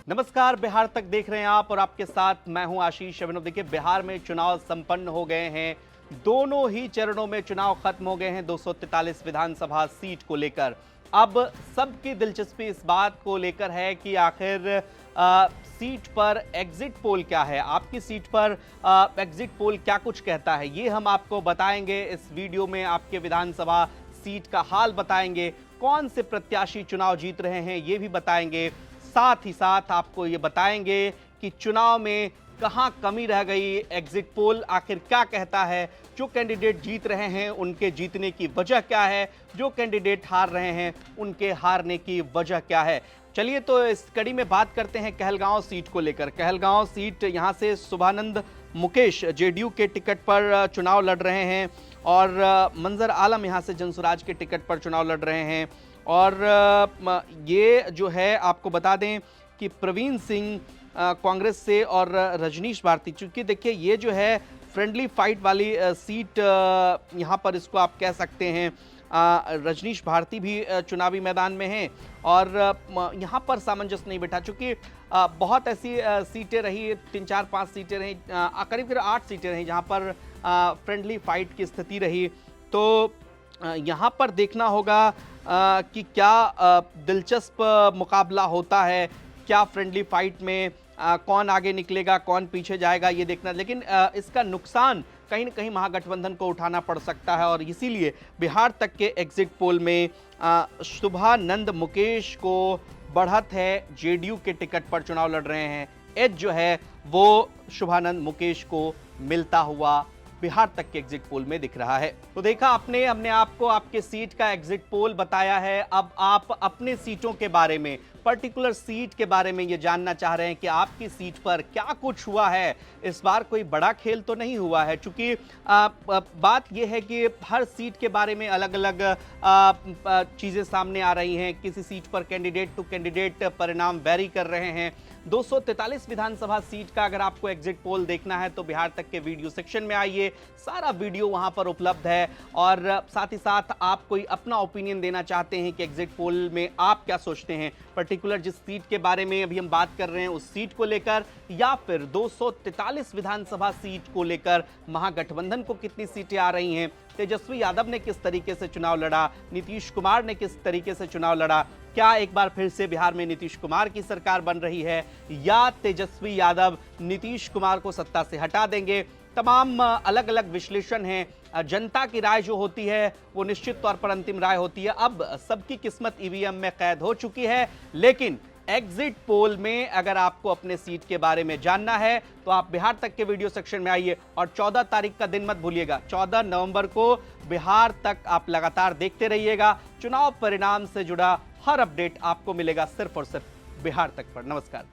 नमस्कार, बिहार तक देख रहे हैं आप और आपके साथ मैं हूं आशीष अभिनव। देखिए, बिहार में चुनाव संपन्न हो गए हैं। दोनों ही चरणों में चुनाव खत्म हो गए हैं 243 विधानसभा सीट को लेकर। अब सबकी दिलचस्पी इस बात को लेकर है कि आखिर सीट पर एग्जिट पोल क्या है, आपकी सीट पर एग्जिट पोल क्या कुछ कहता है, ये हम आपको बताएंगे इस वीडियो में। आपके विधानसभा सीट का हाल बताएंगे, कौन से प्रत्याशी चुनाव जीत रहे हैं ये भी बताएंगे। साथ ही साथ आपको ये बताएंगे कि चुनाव में कहां कमी रह गई, एग्जिट पोल आखिर क्या कहता है, जो कैंडिडेट जीत रहे हैं उनके जीतने की वजह क्या है, जो कैंडिडेट हार रहे हैं उनके हारने की वजह क्या है। चलिए तो इस कड़ी में बात करते हैं कहलगांव सीट को लेकर। कहलगांव सीट, यहां से शुभानंद मुकेश जेडीयू के टिकट पर चुनाव लड़ रहे हैं और मंजर आलम यहां से जनसुराज के टिकट पर चुनाव लड़ रहे हैं। और ये जो है आपको बता दें कि प्रवीण सिंह कांग्रेस से और रजनीश भारती, चूंकि देखिए ये जो है फ्रेंडली फाइट वाली सीट यहाँ पर इसको आप कह सकते हैं। रजनीश भारती भी चुनावी मैदान में हैं और यहाँ पर सामंजस्य नहीं बैठा, चूंकि बहुत ऐसी सीटें रही, 3, 4, 5 सीटें रही, करीब 8 सीटें रही जहाँ पर फ्रेंडली फाइट की स्थिति रही। तो यहाँ पर देखना होगा कि क्या दिलचस्प मुकाबला होता है, क्या फ्रेंडली फाइट में कौन आगे निकलेगा, कौन पीछे जाएगा, ये देखना। लेकिन इसका नुकसान कहीं न कहीं महागठबंधन को उठाना पड़ सकता है और इसीलिए बिहार तक के एग्जिट पोल में शुभानंद मुकेश को बढ़त है, जेडीयू के टिकट पर चुनाव लड़ रहे हैं। एज जो है वो शुभानंद मुकेश को मिलता हुआ बिहार तक के एग्जिट पोल में दिख रहा है। तो देखा आपने, हमने आपको आपके सीट का एग्जिट पोल बताया है। अब आप अपने सीटों के बारे में, पर्टिकुलर सीट के बारे में ये जानना चाह रहे हैं कि आपकी सीट पर क्या कुछ हुआ है। इस बार कोई बड़ा खेल तो नहीं हुआ है, क्योंकि बात यह है कि हर सीट के बारे में अलग अलग चीजें सामने आ रही हैं। किसी सीट पर कैंडिडेट टू कैंडिडेट परिणाम वैरी कर रहे हैं। 243 विधानसभा सीट का अगर आपको एग्जिट पोल देखना है तो बिहार तक के वीडियो सेक्शन में आइए, सारा वीडियो वहां पर उपलब्ध है। और साथ ही साथ आप कोई अपना ओपिनियन देना चाहते हैं कि एग्जिट पोल में आप क्या सोचते हैं, पर्टिकुलर जिस सीट के बारे में अभी हम बात कर रहे हैं उस सीट को लेकर, या फिर 243 विधानसभा सीट को लेकर महागठबंधन को कितनी सीटें आ रही हैं, तेजस्वी यादव ने किस तरीके से चुनाव लड़ा, नीतीश कुमार ने किस तरीके से चुनाव लड़ा, क्या एक बार फिर से बिहार में नीतीश कुमार की सरकार बन रही है या तेजस्वी यादव नीतीश कुमार को सत्ता से हटा देंगे। तमाम अलग अलग विश्लेषण हैं। जनता की राय जो होती है वो निश्चित तौर पर अंतिम राय होती है। अब सबकी किस्मत ईवीएम में कैद हो चुकी है, लेकिन एग्जिट पोल में अगर आपको अपने सीट के बारे में जानना है तो आप बिहार तक के वीडियो सेक्शन में आइए। और 14 तारीख का दिन मत भूलिएगा, 14 नवंबर को बिहार तक आप लगातार देखते रहिएगा। चुनाव परिणाम से जुड़ा हर अपडेट आपको मिलेगा सिर्फ और सिर्फ बिहार तक पर। नमस्कार।